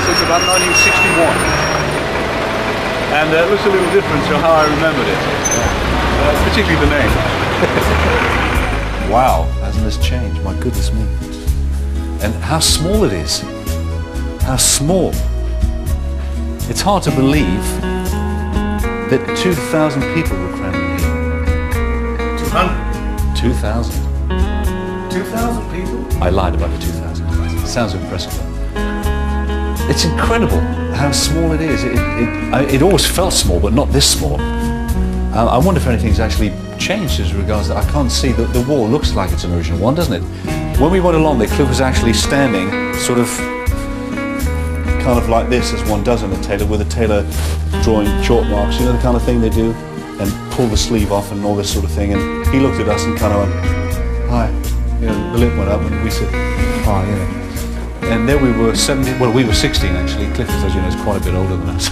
since about 1961. And it looks a little different to how I remembered it, particularly the name. Wow, hasn't this changed? My goodness me. And how small it is. How small. It's hard to believe that 2,000 people were crammed in here. 200? 2,000. 2,000 people? I lied about the 2,000. Sounds impressive. It's incredible how small it is. It always felt small, but not this small. I wonder if anything's actually changed as regards that. I can't see that the wall looks like it's an original one, doesn't it? When we went along there, Cliff was actually standing sort of kind of like this, as one does in a tailor, with a tailor drawing chalk marks, you know, the kind of thing they do, and pull the sleeve off and all this sort of thing. And he looked at us and kind of went, hi. You know, the lip went up and we said, hi, you know. And there we were 17, well, we were 16 actually. Cliff, as you know, is quite a bit older than us.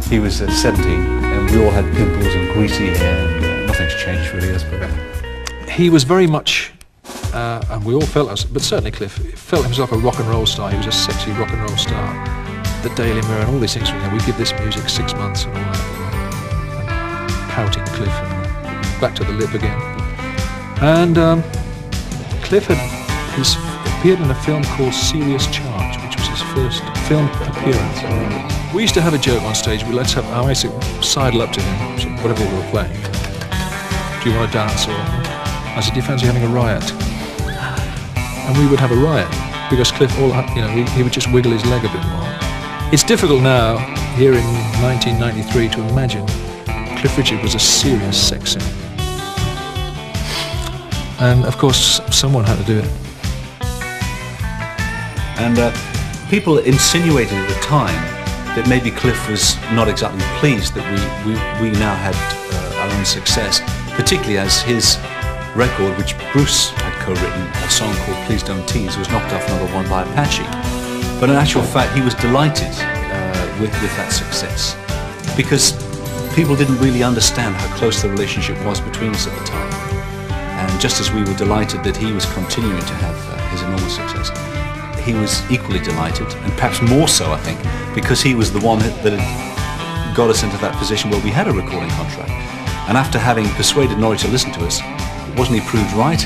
He was 17, and we all had pimples and greasy hair, and nothing's changed really, as but he was very much, and we all felt us, but certainly Cliff felt himself a rock and roll star. He was a sexy rock and roll star. The Daily Mirror and all these things, you know, we give this music 6 months and all that. And pouting Cliff and back to the lip again. And Cliff had appeared in a film called Serious Charge, which was his first film appearance. We used to have a joke on stage. I used to sidle up to him, whatever we were playing. Do you want to dance? Or I said, do you fancy having a riot? And we would have a riot because Cliff, he would just wiggle his leg a bit more. It's difficult now, here in 1993, to imagine Cliff Richard was a serious sex symbol. And of course, someone had to do it. And people insinuated at the time that maybe Cliff was not exactly pleased that we now had our own success, particularly as his record, which Bruce had co-written, a song called Please Don't Tease, was knocked off #1 by Apache. But in actual fact, he was delighted with that success, because people didn't really understand how close the relationship was between us at the time. And just as we were delighted that he was continuing to have his enormous success, he was equally delighted, and perhaps more so, I think, because he was the one that had got us into that position where we had a recording contract. And after having persuaded Norrie to listen to us, wasn't he proved right?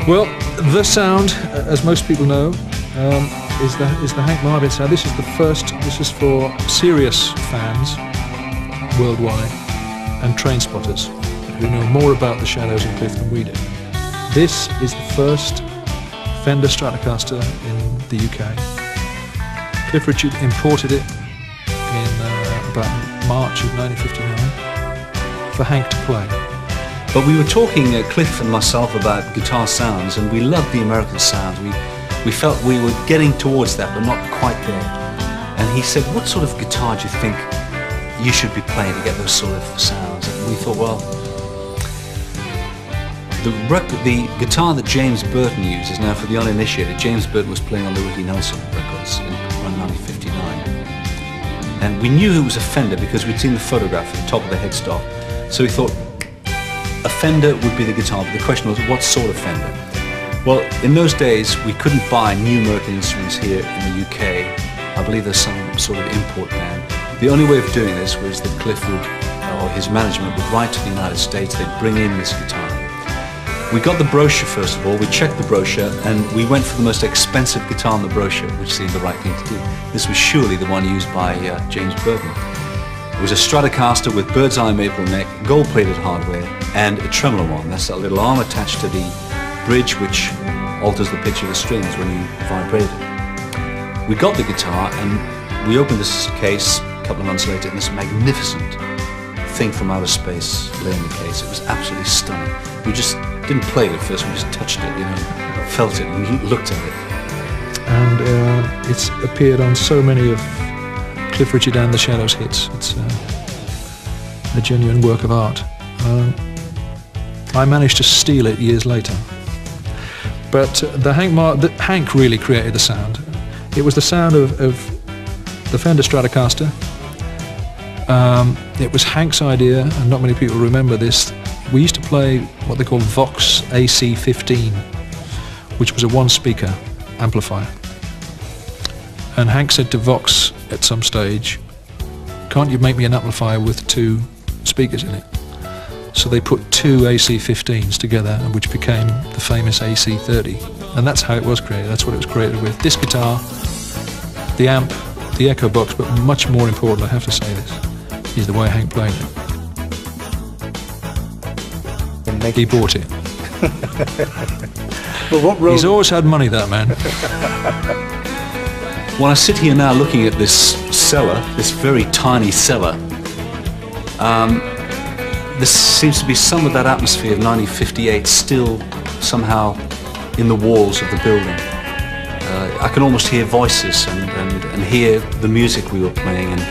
Well, the sound, as most people know, is the Hank Marvin sound. This is for serious fans worldwide and train spotters who know more about the Shadows and Cliff than we do. This is the first Fender Stratocaster in the UK. Cliff Richard imported it in about March of 1959 for Hank to play. But we were talking, Cliff and myself, about guitar sounds, and we loved the American sound. We felt we were getting towards that, but not quite there. And he said, what sort of guitar do you think you should be playing to get those sort of sounds? And we thought, well, the guitar that James Burton uses, now for the uninitiated, James Burton was playing on the Ricky Nelson records in 1959. And we knew it was a Fender because we'd seen the photograph at the top of the headstock. So we thought a Fender would be the guitar, but the question was, what sort of Fender? Well, in those days, we couldn't buy new American instruments here in the UK. I believe there's some sort of import ban. The only way of doing this was that Cliff would, or his management would write to the United States, they'd bring in this guitar. We got the brochure first of all, we checked the brochure, and we went for the most expensive guitar in the brochure, which seemed the right thing to do. This was surely the one used by James Burton. It was a Stratocaster with bird's eye maple neck, gold-plated hardware, and a tremolo one. That's that little arm attached to the bridge which alters the pitch of the strings when you vibrate it. We got the guitar and we opened this case a couple of months later, and this magnificent thing from outer space lay in the case. It was absolutely stunning. We just didn't play it at first, we just touched it, felt it and looked at it. And it's appeared on so many of Cliff Richard and the Shadows hits. It's a genuine work of art. I managed to steal it years later. But Hank really created the sound. It was the sound of the Fender Stratocaster. It was Hank's idea, and not many people remember this. We used to play what they call Vox AC-15 which was a one-speaker amplifier. And Hank said to Vox at some stage, "Can't you make me an amplifier with 2 speakers in it?" So they put 2 AC15s together, which became the famous AC30. And that's how it was created. That's what it was created with. This guitar, the amp, the echo box, but much more important, I have to say this, is the way Hank played it. He bought it. But what role? He's always had money, that man. When I sit here now looking at this cellar, this very tiny cellar, there seems to be some of that atmosphere of 1958 still somehow in the walls of the building. I can almost hear voices and hear the music we were playing and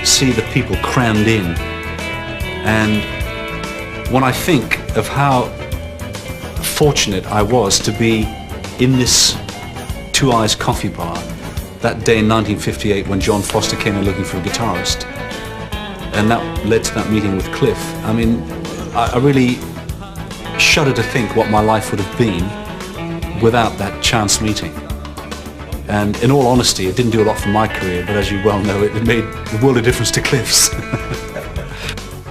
see the people crammed in. And when I think of how fortunate I was to be in this Two Eyes coffee bar that day in 1958 when John Foster came in looking for a guitarist, and that led to that meeting with Cliff. I mean, I really shudder to think what my life would have been without that chance meeting. And in all honesty, it didn't do a lot for my career, but as you well know, it made the world of difference to Cliff's.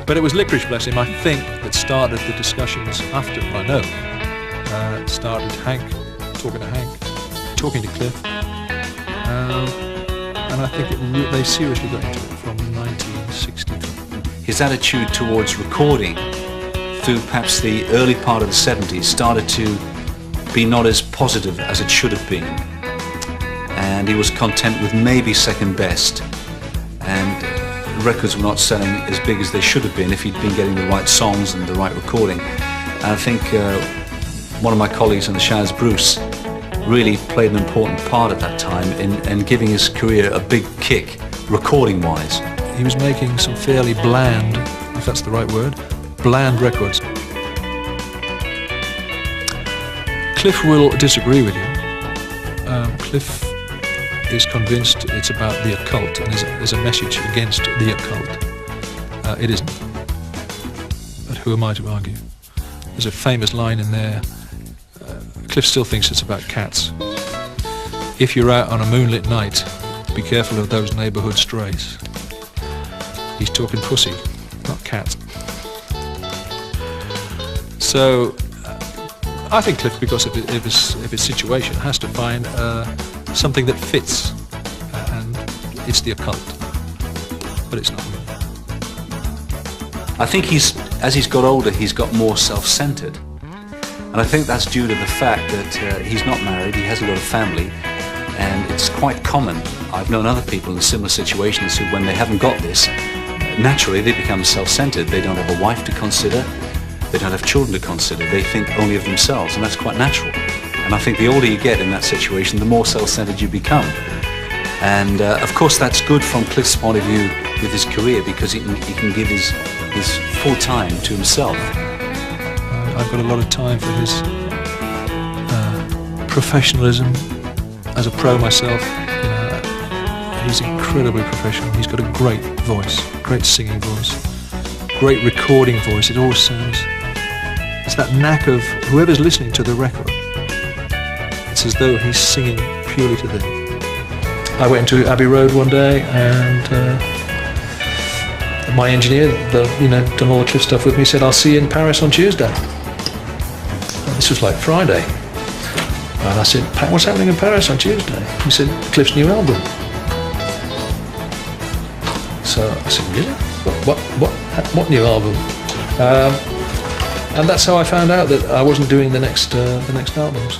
But it was Licorice, bless him, I think, that started the discussions after, I know. Started Hank, talking to Hank, talking to Cliff. And I think they seriously got into it from 1963. His attitude towards recording through perhaps the early part of the 70s started to be not as positive as it should have been. And he was content with maybe second best. And records were not selling as big as they should have been if he'd been getting the right songs and the right recording. And I think one of my colleagues in the Shaz, Bruce, really played an important part at that time in giving his career a big kick, recording-wise. He was making some fairly bland, if that's the right word, bland records. Cliff will disagree with you. Cliff is convinced it's about the occult and there's a message against the occult. It isn't. But who am I to argue? There's a famous line in there. Cliff still thinks it's about cats. If you're out on a moonlit night, be careful of those neighbourhood strays. He's talking pussy, not cat. So I think Cliff, because of his situation, has to find something that fits, and it's the occult, but it's not really. I think as he's got older, he's got more self-centered. And I think that's due to the fact that he's not married, he has a lot of family, and it's quite common. I've known other people in similar situations who, when they haven't got this, naturally they become self-centered. They don't have a wife to consider, they don't have children to consider, they think only of themselves, and that's quite natural. And I think the older you get in that situation, the more self-centered you become. And of course that's good from Cliff's point of view with his career, because he can give his full time to himself. I've got a lot of time for his professionalism as a pro myself. You know, he's incredibly professional. He's got a great voice, great singing voice, great recording voice. It always sounds, it's that knack of whoever's listening to the record. It's as though he's singing purely to them. I went into Abbey Road one day and my engineer, done all the Cliff stuff with me, said, "I'll see you in Paris on Tuesday." And this was like Friday. And I said, "What's happening in Paris on Tuesday?" He said, "Cliff's new album." So I said, "Really? What new album?" And that's how I found out that I wasn't doing the next albums.